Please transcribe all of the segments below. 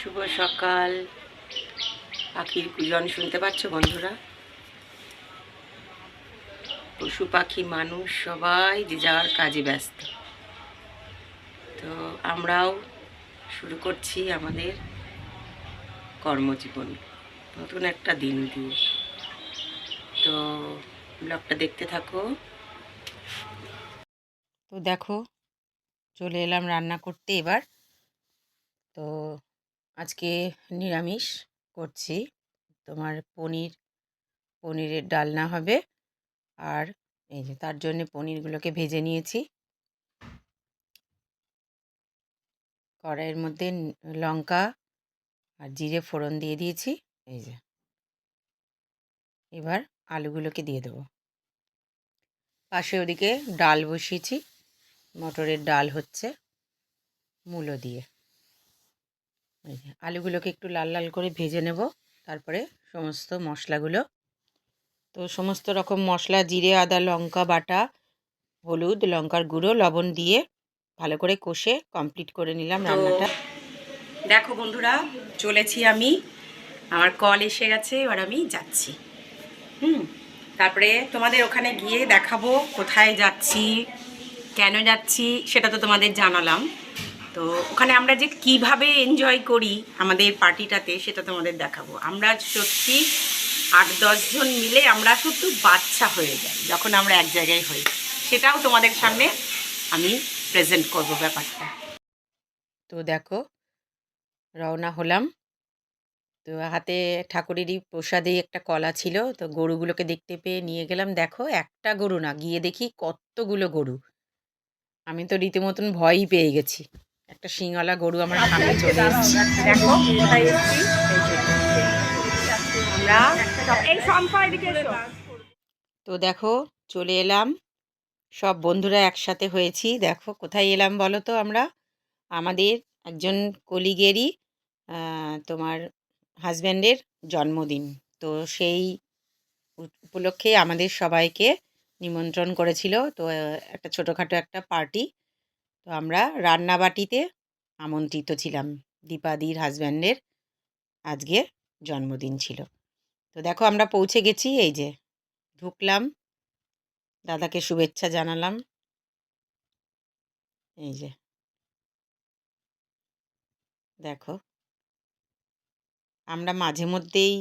শুভ সকাল। পাখির কুজন শুনতে পাচ্ছ বন্ধুরা? পশু পাখি মানুষ সবাই যে যার কাজে ব্যস্ত। তো আমরাও শুরু করছি আমাদের কর্মজীবন নতুন একটা দিন দিয়ে। তো ব্লগটা দেখতে থাকো। তো দেখো, চলে এলাম রান্না করতে এবার। তো আজকে নিরামিষ করছি, তোমার পনিরের ডালনা হবে। আর এই যে তার জন্য পনিরগুলোকে ভেজে নিয়েছি। কড়াইয়ের মধ্যে লঙ্কা আর জিরে ফোড়ন দিয়ে দিয়েছি। এই যে এবার আলুগুলোকে দিয়ে দেবো। পাশে ওদিকে ডাল বসিয়েছি, মটরের ডাল হচ্ছে মূলো দিয়ে। এই যে আলুগুলোকে একটু লাল লাল করে ভেজে নেব, তারপরে সমস্ত মশলাগুলো। তো সমস্ত রকম মশলা, জিরে আদা লঙ্কা বাটা, হলুদ লঙ্কার গুঁড়ো লবণ দিয়ে ভালো করে কষে কমপ্লিট করে নিলাম রান্নাটা। দেখো বন্ধুরা, চলেছি আমি, আমার কল এসে গেছে, এবার আমি যাচ্ছি। তারপরে তোমাদের ওখানে গিয়ে দেখাবো কোথায় যাচ্ছি, কেন যাচ্ছি, সেটা তো তোমাদের জানালাম। তো ওখানে আমরা যে কিভাবে এনজয় করি আমাদের পার্টিটাতে, সেটা তোমাদের দেখাবো। আমরা সত্যি 8-10 জন মিলে আমরা শুধু বাচ্চা হয়ে যাই যখন আমরা এক জায়গায় হই। সেটাও তোমাদের সামনে আমি প্রেজেন্ট করব ব্যাপারটা। তো দেখো, রওনা হলাম। তো হাতে ঠাকুরেরই প্রসাদে একটা কলা ছিল, তো গরুগুলোকে দেখতে পেয়ে নিয়ে গেলাম। দেখো, একটা গরু না, গিয়ে দেখি কতগুলো গরু। আমি তো রীতিমতন ভয়ই পেয়ে গেছি। একটা শিংওয়ালা গরু আমার সামনে চলে এসেছে। দেখো কোথায় এসেছি, তো দেখো চলে এলাম, সব বন্ধুরা একসাথে হয়েছি। দেখো কোথায় এলাম বলো তো? আমরা আমাদের একজন কলিগেরই তোমার হাজব্যান্ডের জন্মদিন। তো সেই উপলক্ষে আমাদের সবাইকে নিমন্ত্রণ করেছিল। তো একটা ছোটোখাটো একটা পার্টি। তো আমরা রান্নাবাটিতে আমন্ত্রিত ছিলাম। দীপাদির হাজব্যান্ডের আজকে জন্মদিন ছিল। তো দেখো আমরা পৌঁছে গেছি, এই যে ঢুকলাম, দাদাকে শুভেচ্ছা জানালাম। এই যে দেখো, আমরা মাঝে মধ্যেই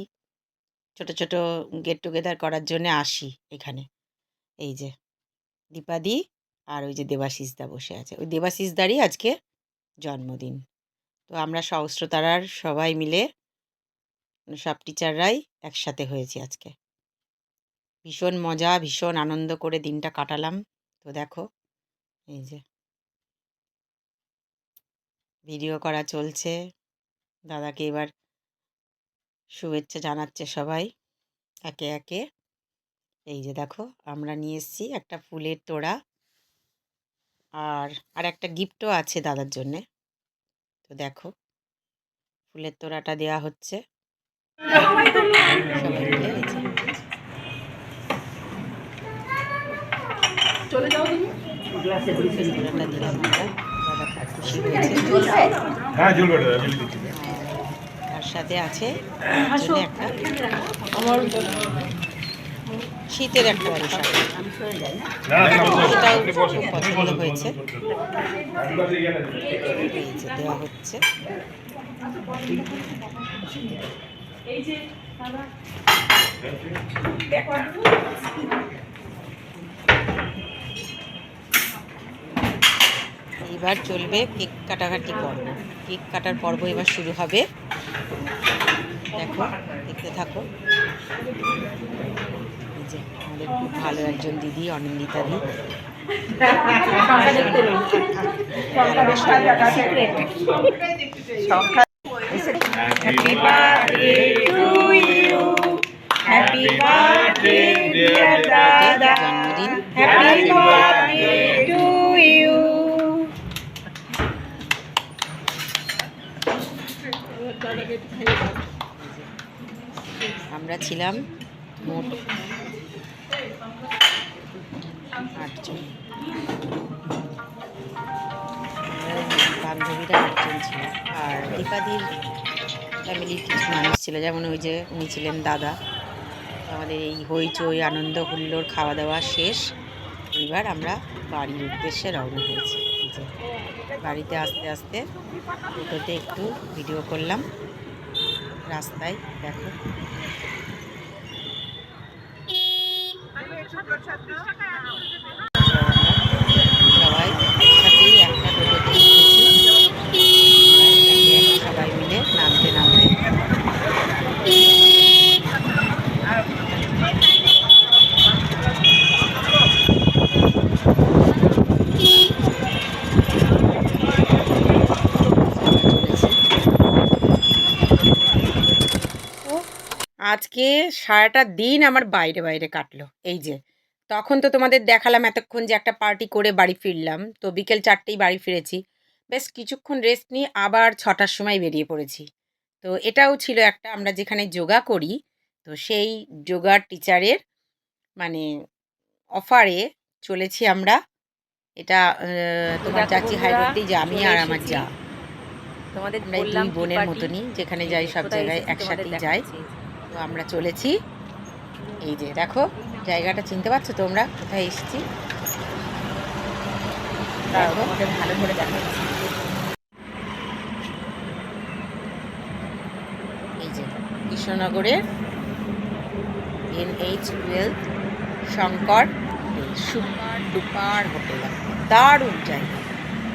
ছোট ছোট গেট টুগেদার করার জন্য আসি এখানে। এই যে দীপাদি আর ওই যে দেবাশিসদা বসে আছে, ওই দেবাশিসদারই আজকে জন্মদিন। তো আমরা সহস্রতারার সবাই মিলে, সব টিচাররাই একসাথে হয়েছি আজকে। ভীষণ মজা, ভীষণ আনন্দ করে দিনটা কাটালাম। তো দেখো, এই যে ভিডিও করা চলছে, দাদাকে এবার শুভেচ্ছা জানাচ্ছে সবাই একে একে। এই যে দেখো, আমরা নিয়ে এসেছি একটা ফুলের তোড়া, আর একটা গিফটও আছে দাদার জন্যে। তো দেখো, ফুলের তোড়াটা দেওয়া হচ্ছে সবাই মিলে। এই যে তোড়াটা দিলাম আমরা, দাদা খুব খুশি হয়েছে। তার সাথে আছে একটা শীতের একটা পোশাক, সেটাও খুব পছন্দ হয়েছে। এই যে দেওয়া হচ্ছে। এবার চলবে কেক কাটাকাটি পর্ব। কেক কাটার পর্ব এবার শুরু হবে। দেখো, দেখতে থাকো। এই যে আমাদের খুব ভালো একজন দিদি, অনিন্দিতা দি। Happy birthday to you. Happy birthday dear Dada. Happy birthday to you. আমরা ছিলাম মোট 8 জন, বান্ধবীরা 8 জন ছিল। আর দীপাদির ফ্যামিলির কিছু মানুষ ছিল, যেমন ওই যে উনি ছিলেন দাদা। আমাদের এই হইচই আনন্দ হুল্লোড় খাওয়া দাওয়া শেষ। এবার আমরা বাড়ির উদ্দেশ্যে রওনা হয়েছি। এই যে বাড়িতে আস্তে আস্তে টোটোতে একটু ভিডিও করলাম রাস্তায়। দেখো সবাই একসাথেই একটা টোটোতেই উঠেছি। সবাই মিলে নামতে নামতে আজকে সারাটা দিন আমার বাইরে বাইরে কাটলো। এই যে তখন তো তোমাদের দেখালাম এতক্ষণ যে একটা পার্টি করে বাড়ি ফিরলাম, তো বিকেল 4টেই বাড়ি ফিরেছি। বেশ কিছুক্ষণ রেস্ট নিয়ে আবার 6টার সময় বেরিয়ে পড়েছি। তো এটাও ছিল একটা, আমরা যেখানে যোগা করি তো সেই যোগার টিচারের মানে অফারে চলেছি আমরা। এটা তোমার যাচ্ছি হাই রোড দিয়ে, যে আমি আর আমার যা, তোমাদের আমরা এই দুই বোনের মতনই যেখানে যাই সব জায়গায় একসাথেই যাই। তো আমরা চলেছি। এই যে দেখো জায়গাটা চিনতে পারছো তোমরা, কোথায় এসেছি? দেখো ভালো করে দেখাচ্ছি। এই যে কৃষ্ণনগরের NH12 Shankar super duper hotel, দারুণ জায়গা।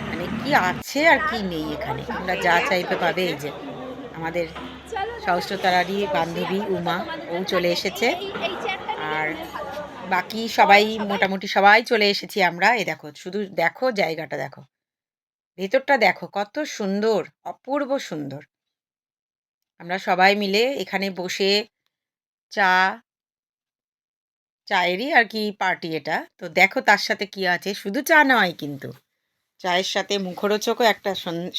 মানে কি আছে আর কি নেই এখানে, তোমরা যা চাইবে পাবে। এই যে আমাদের সহস্রতারারই বান্ধবী উমা, ও চলে এসেছে, আর বাকি সবাই মোটামুটি সবাই চলে এসেছি আমরা। এই দেখো শুধু দেখো জায়গাটা, দেখো ভেতরটা, দেখো কত সুন্দর, অপূর্ব সুন্দর। আমরা সবাই মিলে এখানে বসে চা, চায়েরই আর কি পার্টি এটা। তো দেখো তার সাথে কি আছে, শুধু চা নয় কিন্তু চায়ের সাথে মুখরোচকও একটা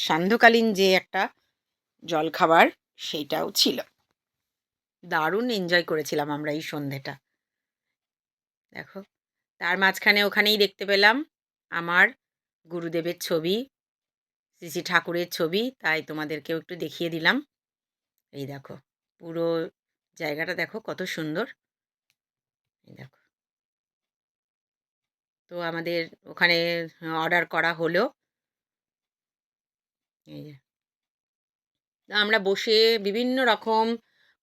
সান্ধ্যকালীন যে একটা জলখাবার, সেইটাও ছিল। দারুণ এনজয় করেছিলাম আমরা এই সন্ধেটা। দেখো তার মাঝখানে ওখানেই দেখতে পেলাম আমার গুরুদেবের ছবি, শ্রী শ্রী ঠাকুরের ছবি, তাই তোমাদেরকেও একটু দেখিয়ে দিলাম। এই দেখো পুরো জায়গাটা দেখো কত সুন্দর। এই দেখো, তো আমাদের ওখানে অর্ডার করা হলো। এই যে আমরা বসে বিভিন্ন রকম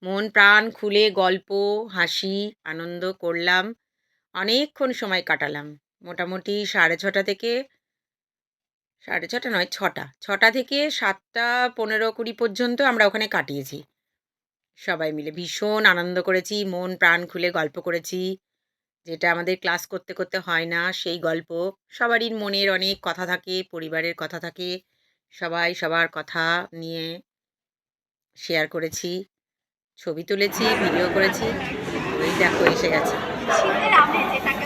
মন প্রাণ খুলে গল্প, হাসি, আনন্দ করলাম। অনেকক্ষণ সময় কাটালাম। মোটামুটি 6:30 থেকে 6:30 নয় 6টা থেকে 7টা 15-20 পর্যন্ত আমরা ওখানে কাটিয়েছি। সবাই মিলে ভীষণ আনন্দ করেছি, মন প্রাণ খুলে গল্প করেছি, যেটা আমাদের ক্লাস করতে করতে হয় না সেই গল্প। সবারই মনের অনেক কথা থাকে, পরিবারের কথা থাকে, সবাই সবার কথা নিয়ে শেয়ার করেছি, ছবি তুলেছি, ভিডিও করেছি। ওই দেখো এসে গেছে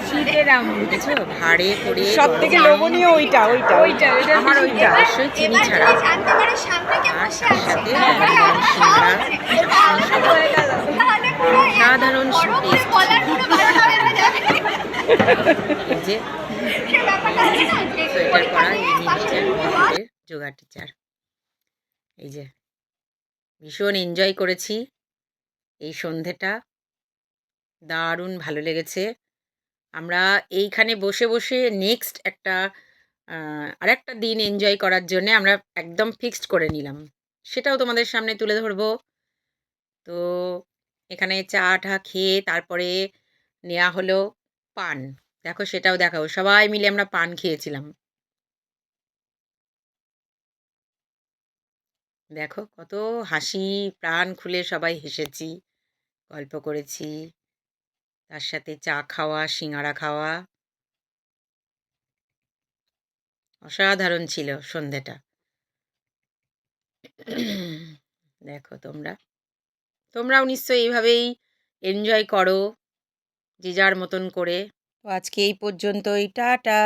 শীতের আম, দেখেছো ভাড়ে করে, সব থেকে লোভনীয় ওইটা ওইটা ওইটা আমার ওইটা অবশ্যই চিনি ছাড়া, আর তার সাথে গরম সিঙ্গারা, সাধারণ টেস্ট। এই যে সোয়েটার পরা ইনি হচ্ছেন আমাদের যোগা টিচার। এই যে ভীষণ এনজয় করেছি এই সন্ধেটা, দারুণ ভালো লেগেছে। আমরা এইখানে বসে বসে নেক্সট একটা আরেকটা দিন এনজয় করার জন্যে আমরা একদম ফিক্সড করে নিলাম, সেটাও তোমাদের সামনে তুলে ধরবো। তো এখানে চা টা খেয়ে তারপরে নেওয়া হলো পান। দেখো সেটাও দেখাবো, সবাই মিলে আমরা পান খেয়েছিলাম। দেখো কত হাসি, প্রাণ খুলে সবাই হেসেছি, গল্প করেছি, তার সাথে চা খাওয়া, সিঙ্গারা খাওয়া, অসাধারণ ছিল সন্ধেটা। দেখো তোমরাও নিশ্চয়ই এইভাবেই এনজয় করো যে যার মতন করে। তো আজকে এই পর্যন্তই, টাটা।